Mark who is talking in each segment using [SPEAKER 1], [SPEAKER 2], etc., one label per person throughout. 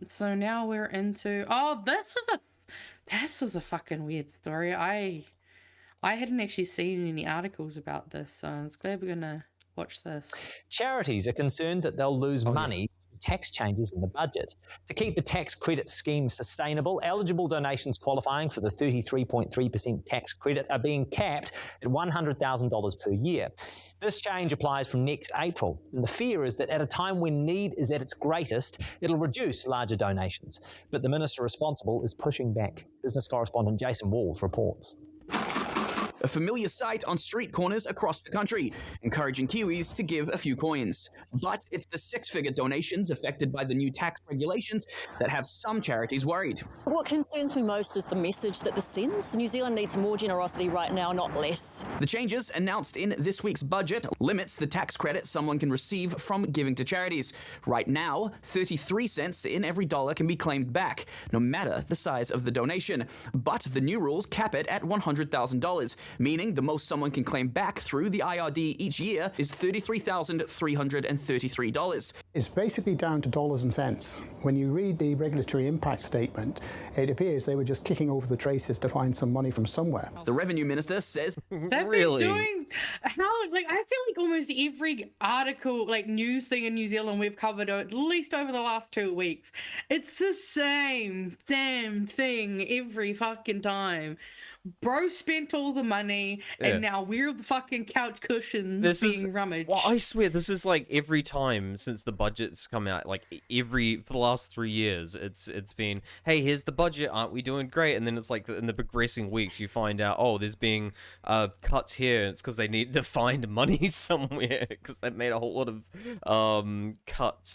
[SPEAKER 1] So now we're into. Oh, this was a fucking weird story. I hadn't actually seen any articles about this, so I was glad we're gonna watch this.
[SPEAKER 2] Charities are concerned that they'll lose money through tax changes in the budget. To keep the tax credit scheme sustainable, eligible donations qualifying for the 33.3% tax credit are being capped at $100,000 per year. This change applies from next April, and the fear is that at a time when need is at its greatest, it'll reduce larger donations. But the minister responsible is pushing back. Business correspondent Jason Walls reports.
[SPEAKER 3] A familiar sight on street corners across the country, encouraging Kiwis to give a few coins. But it's the six-figure donations affected by the new tax regulations that have some charities worried.
[SPEAKER 4] What concerns me most is the message that this sends. New Zealand needs more generosity right now, not less.
[SPEAKER 3] The changes announced in this week's budget limits the tax credit someone can receive from giving to charities. Right now, 33 cents in every dollar can be claimed back, no matter the size of the donation. But the new rules cap it at $100,000. Meaning the most someone can claim back through the IRD each year is $33,333.
[SPEAKER 5] It's basically down to dollars and cents. When you read the regulatory impact statement, it appears they were just kicking over the traces to find some money from somewhere.
[SPEAKER 3] The Revenue Minister says,
[SPEAKER 1] They've been doing I feel like almost every article, like news thing in New Zealand we've covered at least over the last 2 weeks. It's the same damn thing every fucking time. Bro spent all the money, and now we're the fucking couch cushions being rummaged.
[SPEAKER 6] Well, I swear, this is like every time since the budget's come out, like for the last 3 years, it's been, hey, here's the budget, aren't we doing great? And then it's like in the progressing weeks, you find out, oh, there's being cuts here, and it's because they need to find money somewhere, because they've made a whole lot of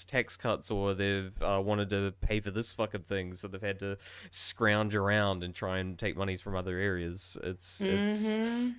[SPEAKER 6] tax cuts, or they've wanted to pay for this fucking thing, so they've had to scrounge around and try and take monies from other areas. It's the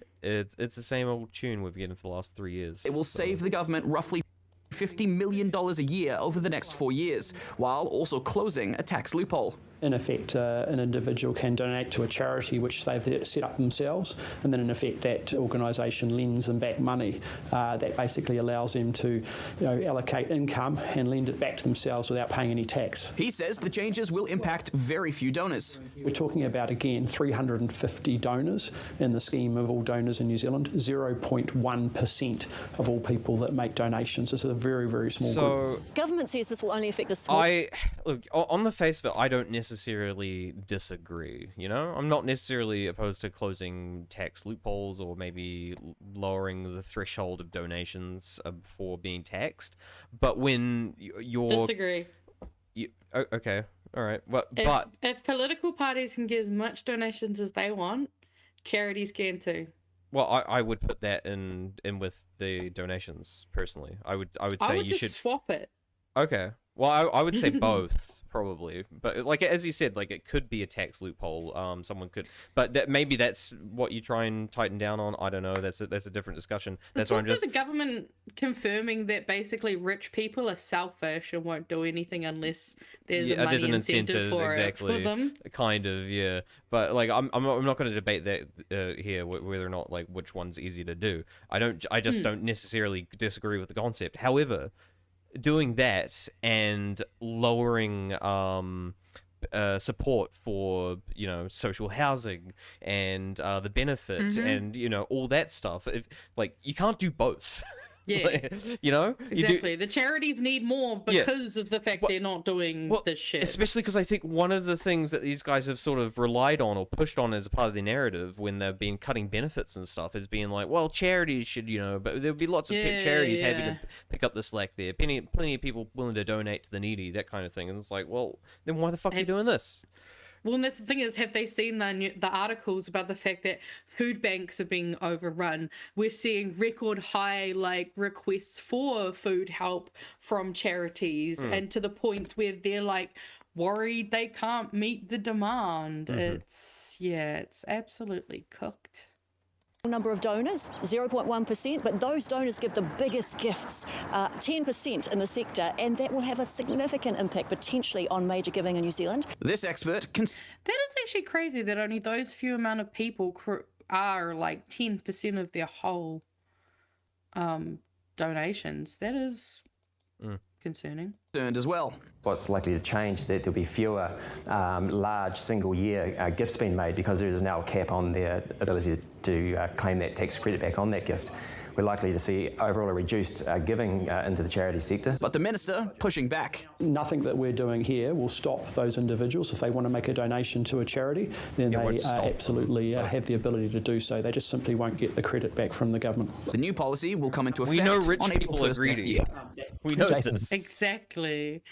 [SPEAKER 6] same old tune we've getting for the last 3 years.
[SPEAKER 3] It will save the government roughly $50 million a year over the next 4 years, while also closing a tax loophole.
[SPEAKER 7] In effect, an individual can donate to a charity which they've set up themselves, and then in effect that organisation lends them back money. That basically allows them to allocate income and lend it back to themselves without paying any tax.
[SPEAKER 3] He says the changes will impact very few donors.
[SPEAKER 7] We're talking about, again, 350 donors in the scheme of all donors in New Zealand. 0.1% of all people that make donations. This is a very, very small group.
[SPEAKER 4] Government says this will only affect a small...
[SPEAKER 6] Look, on the face of it, I don't necessarily disagree, I'm not necessarily opposed to closing tax loopholes or maybe lowering the threshold of donations for being taxed, but when you're...
[SPEAKER 1] Disagree.
[SPEAKER 6] Okay, all right,
[SPEAKER 1] if political parties can get as much donations as they want, charities can too.
[SPEAKER 6] Well, I would put that in with the donations, personally. I would say you should
[SPEAKER 1] swap it.
[SPEAKER 6] Okay. Well, I would say both, probably. But, like, as you said, like, it could be a tax loophole. Someone could... But maybe that's what you try and tighten down on. I don't know. That's a different discussion. That's why I'm just... the
[SPEAKER 1] government confirming that basically rich people are selfish and won't do anything unless there's
[SPEAKER 6] there's an incentive for
[SPEAKER 1] exactly.
[SPEAKER 6] It for them. Kind of, yeah. But, like, I'm not going to debate that here, whether or not, like, which one's easy to do. I just don't necessarily disagree with the concept. However... doing that and lowering support for social housing and the benefit and all that stuff, you can't do both.
[SPEAKER 1] Yeah,
[SPEAKER 6] exactly.
[SPEAKER 1] The charities need more because of the fact they're not doing this shit.
[SPEAKER 6] Especially because I think one of the things that these guys have sort of relied on or pushed on as a part of the narrative when they've been cutting benefits and stuff is being like, well, charities should, but there'll be lots of charities happy to pick up the slack there. Plenty of people willing to donate to the needy, that kind of thing. And it's like, well, then why the fuck are you doing this?
[SPEAKER 1] Well, and that's the thing is, have they seen the articles about the fact that food banks are being overrun? We're seeing record high requests for food help from charities, and to the point where they're worried they can't meet the demand. It's absolutely cooked.
[SPEAKER 4] Number of donors, 0.1%, but those donors give the biggest gifts, 10% in the sector, and that will have a significant impact potentially on major giving in New Zealand.
[SPEAKER 3] This expert
[SPEAKER 1] that is actually crazy that only those few amount of people are 10% of their whole donations. That is concerning.
[SPEAKER 3] Concerned as well.
[SPEAKER 8] What's likely to change is that there'll be fewer large single-year gifts being made because there is now a cap on their ability to claim that tax credit back on that gift. We're likely to see overall a reduced giving into the charity sector.
[SPEAKER 3] But the minister pushing back.
[SPEAKER 7] Nothing that we're doing here will stop those individuals. If they want to make a donation to a charity, then they absolutely have the ability to do so. They just simply won't get the credit back from the government.
[SPEAKER 3] The new policy will come into effect
[SPEAKER 6] We know rich
[SPEAKER 3] on April
[SPEAKER 6] people
[SPEAKER 3] 1st
[SPEAKER 6] are greedy.
[SPEAKER 3] next year.
[SPEAKER 6] We know
[SPEAKER 2] Jason.
[SPEAKER 6] this.
[SPEAKER 1] Exactly.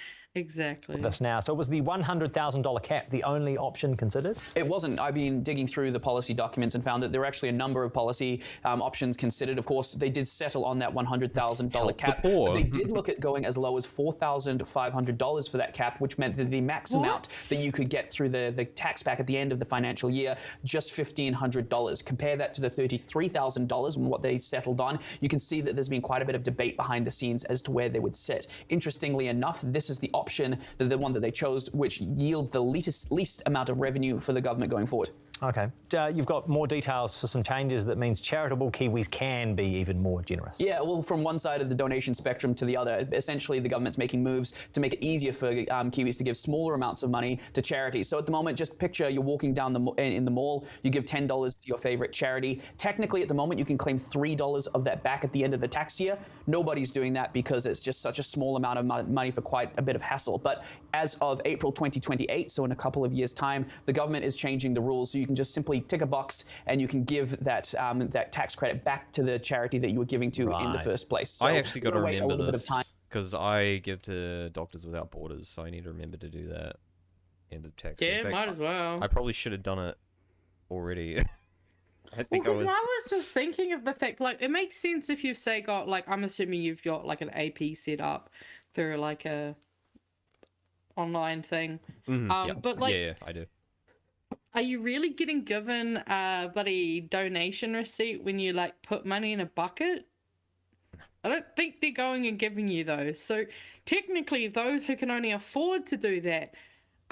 [SPEAKER 2] This now. So was the $100,000 cap the only option considered?
[SPEAKER 3] It wasn't. I've been digging through the policy documents and found that there were actually a number of policy options considered. Of course, they did settle on that $100,000 cap.
[SPEAKER 6] the poor.
[SPEAKER 3] But they did look at going as low as $4,500 for that cap, which meant that the max amount that you could get through the tax back at the end of the financial year, just $1,500. Compare that to the $33,000 and what they settled on. You can see that there's been quite a bit of debate behind the scenes as to where they would sit. Interestingly enough, this is the option, the one that they chose, which yields the least amount of revenue for the government going forward.
[SPEAKER 2] Okay. You've got more details for some changes that means charitable Kiwis can be even more generous.
[SPEAKER 3] Yeah, well, from one side of the donation spectrum to the other, essentially the government's making moves to make it easier for Kiwis to give smaller amounts of money to charities. So at the moment, just picture you're walking down in the mall, you give $10 to your favorite charity. Technically, at the moment, you can claim $3 of that back at the end of the tax year. Nobody's doing that because it's just such a small amount of money for quite a bit of hassle. But as of April 2028, so in a couple of years' time, the government is changing the rules, so you can just simply tick a box and you can give that that tax credit back to the charity that you were giving to in the first place. So
[SPEAKER 6] I actually got to
[SPEAKER 3] wait a
[SPEAKER 6] remember
[SPEAKER 3] little bit of
[SPEAKER 6] this
[SPEAKER 3] time.
[SPEAKER 6] because I give to Doctors Without Borders, so I need to remember to do that end of tax.
[SPEAKER 1] Yeah,
[SPEAKER 6] In fact,
[SPEAKER 1] might as well.
[SPEAKER 6] I probably should have done it already. I think
[SPEAKER 1] I was just thinking of the fact, like, it makes sense if you've, say, got, like, I'm assuming you've got, like, an AP set up through, like, a online thing. But, like,
[SPEAKER 6] yeah, I do.
[SPEAKER 1] Are you really getting given a bloody donation receipt when you, like, put money in a bucket? I don't think they're going and giving you those. So technically, those who can only afford to do that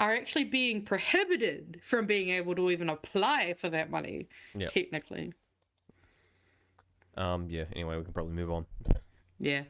[SPEAKER 1] are actually being prohibited from being able to even apply for that money, technically.
[SPEAKER 6] Yeah, anyway, we can probably move on.
[SPEAKER 1] Yeah.